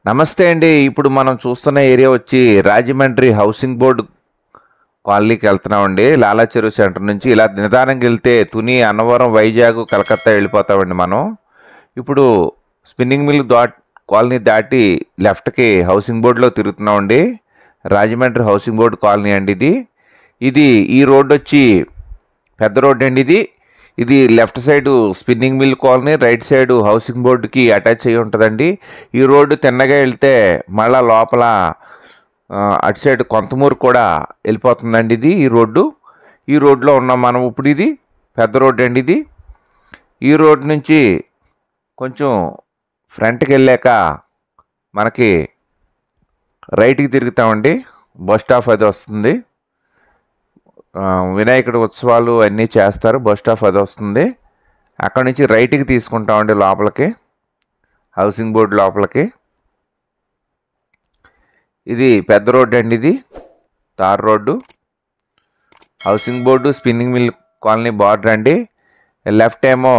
నమస్తే అండి. ఇప్పుడు మనం చూస్తున్న ఏరియా వచ్చి రాజమండ్రి హౌసింగ్ బోర్డ్ కాలనీకి వెళ్తున్నామండి. లాలా చెరువు సెంటర్ నుంచి ఇలా నిదానంగా వెళ్తే తుని, అన్నవరం, వైజాగ్, కలకత్తా వెళ్ళిపోతామండి మనం. ఇప్పుడు స్పిన్నింగ్ మిల్ కాలనీ దాటి లెఫ్ట్కి హౌసింగ్ బోర్డులో తిరుగుతున్నామండి. రాజమండ్రి హౌసింగ్ బోర్డు కాలనీ అండి ఇది. ఈ రోడ్డు వచ్చి పెద్ద రోడ్డు అండి ఇది. ఇది left side spinning mill colony, right side housing బోర్డుకి అటాచ్ అయ్యి ఉంటుందండి. ఈ రోడ్డు తిన్నగా వెళ్తే మళ్ళా లోపల అటు సైడ్ కొంతమూరు కూడా వెళ్ళిపోతుందండి ఇది ఈ రోడ్లో ఉన్నాం మనం ఇప్పుడు. ఇది పెద్ద రోడ్డు అండి ఇది. ఈ రోడ్డు నుంచి కొంచెం ఫ్రంట్కి వెళ్ళాక మనకి రైట్కి తిరుగుతామండి. బస్ స్టాప్ అది వస్తుంది. వినాయకుడి ఉత్సవాలు అన్నీ చేస్తారు. బస్ స్టాప్ అది వస్తుంది. అక్కడ నుంచి రైట్కి తీసుకుంటామండి లోపలికి, హౌసింగ్ బోర్డు లోపలికి. ఇది పెద్ద రోడ్డు అండి ఇది, tar road. Housing board spinning mill colony border అండి. లెఫ్ట్ ఏమో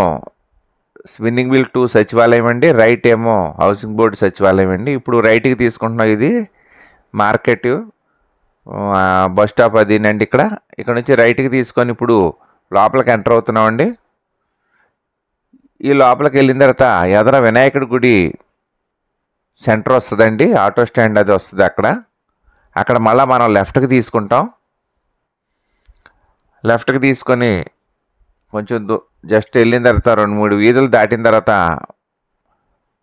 స్పిన్నింగ్ మిల్ 2 సచివాలయం అండి, రైట్ ఏమో హౌసింగ్ బోర్డు సచివాలయం అండి. ఇప్పుడు రైట్కి తీసుకుంటున్నాం. ఇది మార్కెట్, బస్ స్టాప్ అదేనండి. ఇక్కడ నుంచి రైట్కి తీసుకొని ఇప్పుడు లోపలికి ఎంటర్ అవుతున్నామండి. ఈ లోపలికి వెళ్ళిన తర్వాత ఎదర వినాయకుడి గుడి సెంటర్ వస్తుందండి. ఆటో స్టాండ్ అది వస్తుంది అక్కడ మళ్ళీ మనం లెఫ్ట్కి తీసుకుంటాం. లెఫ్ట్కి తీసుకొని కొంచెం జస్ట్ వెళ్ళిన తర్వాత 2-3 వీధులు దాటిన తర్వాత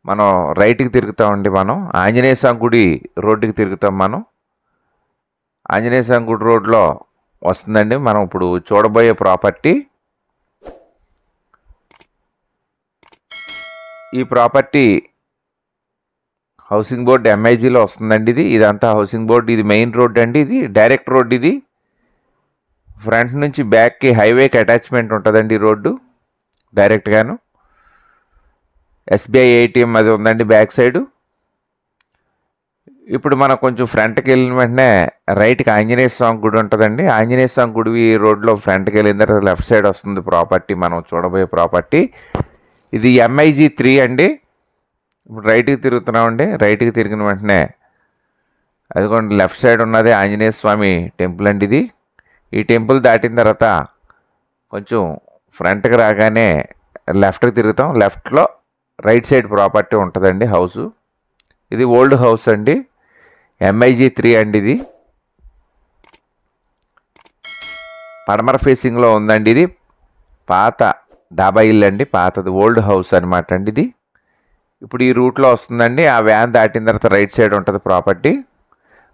మనం రైట్కి తిరుగుతామండి. మనం ఆంజనేయ స్వామి గుడి రోడ్డుకి తిరుగుతాం. మనం ఆంజనేయ స్వామి గుడి రోడ్లో వస్తుందండి మనం ఇప్పుడు చూడబోయే ప్రాపర్టీ. ఈ ప్రాపర్టీ హౌసింగ్ బోర్డు ఎంఐజీలో వస్తుందండి. ఇదంతా హౌసింగ్ బోర్డు. ఇది మెయిన్ రోడ్ అండి. ఇది డైరెక్ట్ రోడ్. ఇది ఫ్రంట్ నుంచి బ్యాక్కి హైవేకి అటాచ్మెంట్ ఉంటుందండి ఈ రోడ్డు డైరెక్ట్గాను. ఎస్బీఐ ఏటీఎం అది ఉందండి బ్యాక్ సైడు. ఇప్పుడు మనం కొంచెం ఫ్రంట్కి వెళ్ళిన వెంటనే రైట్కి ఆంజనేయ స్వామి గుడి ఉంటుందండి. ఆంజనేయ స్వామి గుడి ఈ రోడ్లో ఫ్రంట్కి వెళ్ళిన తర్వాత లెఫ్ట్ సైడ్ వస్తుంది ప్రాపర్టీ, మనం చూడబోయే ప్రాపర్టీ. ఇది MIG 3 అండి. ఇప్పుడు రైట్కి తిరుగుతున్నామండి. రైట్కి తిరిగిన వెంటనే అదిగోండి లెఫ్ట్ సైడ్ ఉన్నది ఆంజనేయ స్వామి టెంపుల్ అండి. ఈ టెంపుల్ దాటిన తర్వాత కొంచెం ఫ్రంట్కి రాగానే లెఫ్ట్కి తిరుగుతాం. లెఫ్ట్లో రైట్ సైడ్ ప్రాపర్టీ ఉంటుందండి హౌసు. ఇది ఓల్డ్ హౌస్ అండి, MIG 3 అండి. ఇది పడమర ఫేసింగ్లో ఉందండి. ఇది పాత డాబా ఇల్లు అండి, పాతది ఓల్డ్ హౌస్ అనమాట అండి ఇది. ఇప్పుడు ఈ రూట్లో వస్తుందండి. ఆ వ్యాన్ దాటిన తర్వాత రైట్ సైడ్ ఉంటుంది ప్రాపర్టీ.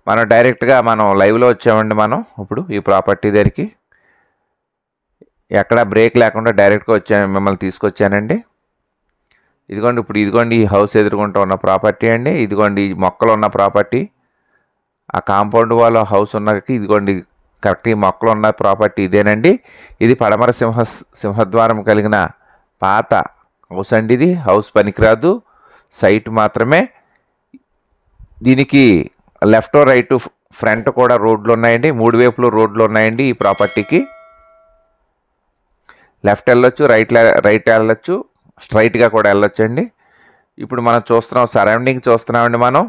మనం డైరెక్ట్గా లైవ్లో వచ్చామండి. మనం ఇప్పుడు ఈ ప్రాపర్టీ దగ్గరికి ఎక్కడ బ్రేక్ లేకుండా డైరెక్ట్గా వచ్చాను, మిమ్మల్ని తీసుకొచ్చానండి. ఇదిగోండి ఈ హౌస్ ఎదుర్కొంటూ ఉన్న ప్రాపర్టీ అండి. ఇదిగోండి ఈ మొక్కలు ఉన్న ప్రాపర్టీ. ఆ కాంపౌండ్ వాళ్ళ హౌస్ ఉన్నకి ఇదిగోండి కరెక్ట్ ఈ మొక్కలు ఉన్న ప్రాపర్టీ ఇదేనండి. ఇది పడమర సింహద్వారం కలిగిన పాత హౌస్ అండి. ఇది హౌస్ పనికిరాదు, సైట్ మాత్రమే. దీనికి లెఫ్ట్ రైట్ ఫ్రంట్ కూడా రోడ్లు ఉన్నాయండి. 3 వైపులు రోడ్లు ఉన్నాయండి ఈ ప్రాపర్టీకి. లెఫ్ట్ వెళ్ళొచ్చు, రైట్ వెళ్ళొచ్చు, స్ట్రైట్గా కూడా వెళ్ళొచ్చండి. ఇప్పుడు మనం సరౌండింగ్ చూస్తున్నామండి మనం.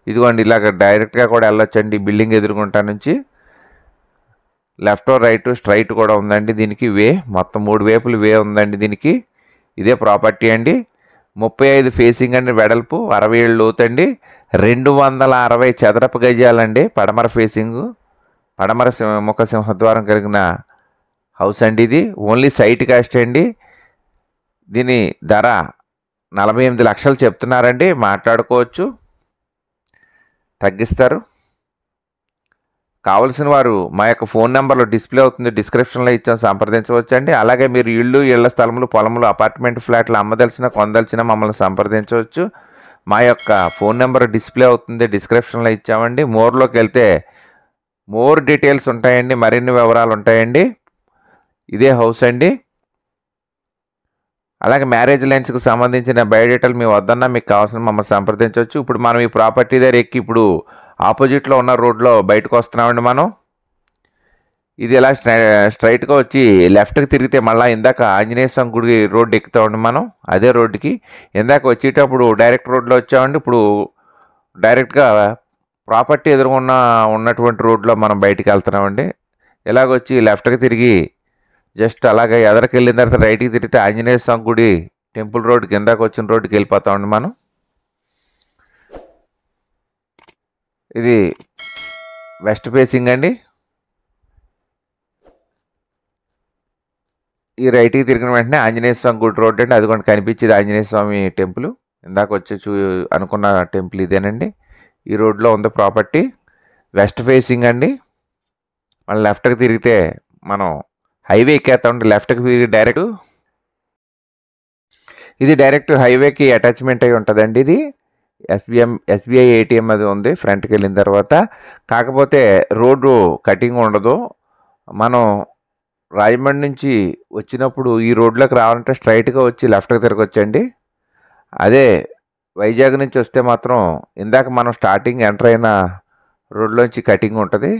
ఇదిగోండి ఇలాగ డైరెక్ట్గా కూడా వెళ్ళొచ్చండి బిల్డింగ్ ఎదుర్కొంటా నుంచి. లెఫ్ట్ రైట్ స్ట్రైట్ కూడా ఉందండి దీనికి వే. మొత్తం 3 వైపులు వే ఉందండి దీనికి. ఇదే ప్రాపర్టీ అండి. 35 ఫేసింగ్ అండి వెడల్పు, 67 లోతండి, 260 చదరపు గజాలండి. పడమర ఫేసింగ్, పడమర ముఖ సింహద్వారం కలిగిన హౌస్ అండి ఇది. ఓన్లీ సైట్ కాస్ట్ అండి. దీని ధర 48 లక్షలు చెప్తున్నారండి. మాట్లాడుకోవచ్చు, తగ్గిస్తారు. కావలసిన వారు మా యొక్క ఫోన్ నెంబర్లో డిస్ప్లే అవుతుంది, డిస్క్రిప్షన్లో ఇచ్చాం, సంప్రదించవచ్చండి. అలాగే మీరు ఇళ్ల స్థలములు, పొలములు, అపార్ట్మెంట్ ఫ్లాట్లు అమ్మదలిచిన, కొనదలిచిన మమ్మల్ని సంప్రదించవచ్చు. మా యొక్క ఫోన్ నెంబర్ డిస్ప్లే అవుతుంది, డిస్క్రిప్షన్లో ఇచ్చామండి. మోర్లోకి వెళ్తే మోర్ డీటెయిల్స్ ఉంటాయండి, మరిన్ని వివరాలు ఉంటాయండి. ఇదే హౌస్ అండి. అలాగే మ్యారేజ్ లైన్స్కి సంబంధించిన బయోడేటాలు మీ వద్దన్నా మీకు కావాల్సిన మమ్మల్ని సంప్రదించవచ్చు. ఇప్పుడు మనం ఈ ప్రాపర్టీ దగ్గర ఎక్కి ఇప్పుడు ఆపోజిట్లో ఉన్న రోడ్లో బయటకు వస్తున్నామండి మనం. ఇది ఇలా స్ట్రైట్గా వచ్చి లెఫ్ట్కి తిరిగితే మళ్ళీ ఇందాక ఆంజనేయ స్వామి గుడి రోడ్డు ఎక్కుతామండి మనం. అదే రోడ్డుకి ఇందాక వచ్చేటప్పుడు డైరెక్ట్ రోడ్లో వచ్చామండి. ఇప్పుడు డైరెక్ట్గా ప్రాపర్టీ ఎదురుగున్న ఉన్నటువంటి రోడ్లో మనం బయటికి వెళ్తున్నామండి. ఇలాగొచ్చి లెఫ్ట్కి తిరిగి జస్ట్ అలాగే ఎదరికి వెళ్ళిన తర్వాత రైట్కి తిరిగితే ఆంజనేయ స్వామి గుడి టెంపుల్ రోడ్ కిందకు వచ్చిన రోడ్డుకి వెళ్ళిపోతామండి మనం. ఇది వెస్ట్ ఫేసింగ్ అండి. ఈ రైట్కి తిరిగిన వెంటనే ఆంజనేయ స్వామి గుడి రోడ్ అండి. అది కూడా కనిపించేది ఆంజనేయ స్వామి టెంపుల్. ఇందాక వచ్చి అనుకున్న టెంపుల్ ఇదేనండి. ఈ రోడ్లో ఉంది ప్రాపర్టీ. వెస్ట్ ఫేసింగ్ అండి. మళ్ళీ లెఫ్ట్కి తిరిగితే మనం హైవే ఎక్కేస్తామండి. లెఫ్ట్కి తిరిగి ఇది డైరెక్ట్ హైవేకి అటాచ్మెంట్ అయి ఉంటుందండి. ఇది ఎస్బీఐ ఏటీఎం అది ఉంది ఫ్రంట్కి వెళ్ళిన తర్వాత. కాకపోతే రోడ్డు కటింగ్ ఉండదు. మనం రాజమండ్రి నుంచి వచ్చినప్పుడు ఈ రోడ్లోకి రావాలంటే స్ట్రైట్గా వచ్చి లెఫ్ట్కి తిరగొచ్చండి. అదే వైజాగ్ నుంచి వస్తే మాత్రం ఇందాక మనం స్టార్టింగ్ ఎంటర్ అయిన రోడ్లోంచి కటింగ్ ఉంటుంది.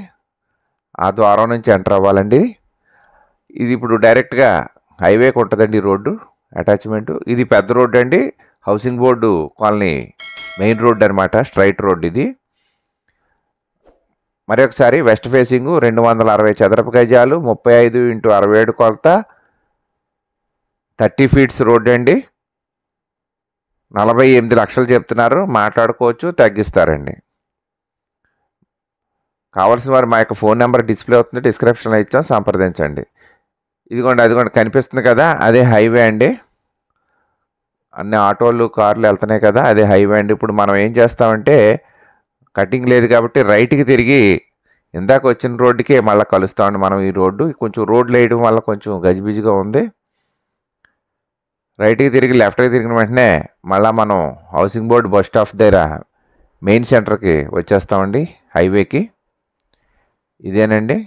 ఆ ద్వారం నుంచి ఎంటర్ అవ్వాలండి. ఇది ఇప్పుడు డైరెక్ట్గా హైవేకి ఉంటుందండి ఈ రోడ్డు అటాచ్మెంట్. ఇది పెద్ద రోడ్డు అండి. Housing board colony main road అనమాట. స్ట్రైట్ రోడ్డు ఇది. మరొకసారి వెస్ట్ ఫేసింగ్ 260 చదరపు గజాలు, 35x67 కొలత, 30 ఫీట్స్ రోడ్డు అండి. 48 లక్షలు చెప్తున్నారు. మాట్లాడుకోవచ్చు, తగ్గిస్తారండి. కావాల్సిన వారు మా యొక్క ఫోన్ నెంబర్ డిస్ప్లే అవుతుంది, డిస్క్రిప్షన్లో ఇచ్చాం, సంప్రదించండి. అదిగోండి కనిపిస్తుంది కదా, అదే హైవే అండి. అన్ని ఆటోలు కార్లు వెళ్తున్నాయి కదా, అదే హైవే అండి. ఇప్పుడు మనం ఏం చేస్తామంటే కటింగ్ లేదు కాబట్టి రైట్కి తిరిగి ఇందాక వచ్చిన రోడ్డుకి మళ్ళీ కలుస్తామండి మనం. ఈ రోడ్డు కొంచెం రోడ్లు వేయడం వల్ల కొంచెం గజిబిజిగా ఉంది. రైట్కి తిరిగి లెఫ్ట్కి తిరిగిన వెంటనే మళ్ళీ మనం హౌసింగ్ బోర్డు బస్ స్టాప్ దగ్గర మెయిన్ సెంటర్కి వచ్చేస్తామండి, హైవేకి. ఇదేనండి.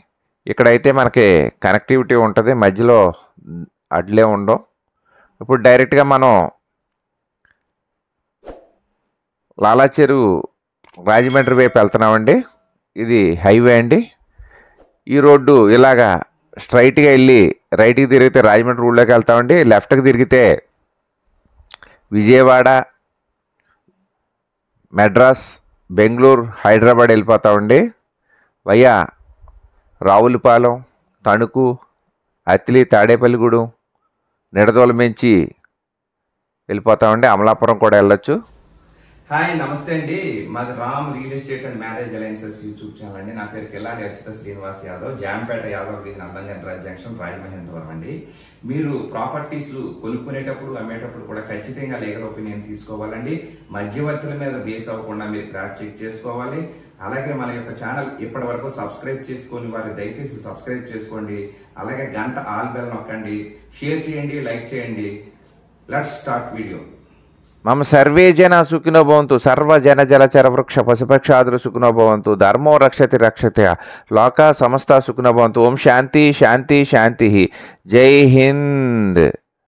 ఇక్కడైతే మనకి కనెక్టివిటీ ఉంటుంది, మధ్యలో అడ్లే ఉండవు. ఇప్పుడు డైరెక్ట్గా మనం లాలా చెరువు రాజమండ్రి వైపు వెళ్తున్నామండి. ఇది హైవే అండి. ఈ రోడ్డు ఇలాగా స్ట్రైట్గా వెళ్ళి రైట్కి తిరిగితే రాజమండ్రి రోడ్లోకి వెళ్తామండి. లెఫ్ట్కి తిరిగితే విజయవాడ, మెడ్రాస్, బెంగళూరు, హైదరాబాద్ వెళ్ళిపోతామండి. వయ్యా రావులపాలెం, తణుకు, అత్తిలి, తాడేపల్లిగూడెం, నిడదవోలు వెళ్ళిపోతామండి. అమలాపురం కూడా వెళ్ళొచ్చు. హాయ్, నమస్తే అండి. మాది Ram real estate and marriage alliances YouTube channel అండి. నా పేరు కిల్లాడి అచ్యుత శ్రీనివాస్ యాదవ్, జాంపేట యాదవ్ వీధి నందంగన్ జంక్షన్, రాజమహేంద్రవరం అండి. మీరు ప్రాపర్టీస్ కొనుక్కునేటప్పుడు అమ్మేటప్పుడు కూడా ఖచ్చితంగా లీగల్ ఒపీనియన్ తీసుకోవాలండి. మధ్యవర్తుల మీద బేస్ అవ్వకుండా మీరు క్రాస్ చెక్ చేసుకోవాలి. అలాగే మన యొక్క ఛానల్ ఇప్పటి వరకు సబ్స్క్రైబ్ చేసుకొని వారు దయచేసి సబ్స్క్రైబ్ చేసుకోండి. అలాగే గంట ఆల్ బెల్ నొక్కండి, షేర్ చేయండి, లైక్ చేయండి. Let's start video. మమ సర్వే జన సుఖినో భవంతు, సర్వజన జలచర వృక్ష పశుపక్షాదులు సుఖినో భవంతు, ధర్మో రక్షతి రక్షతే, లోకా సమస్త సుఖినో భవంతు. ఓం శాంతి శాంతి శాంతి. జై హింద్.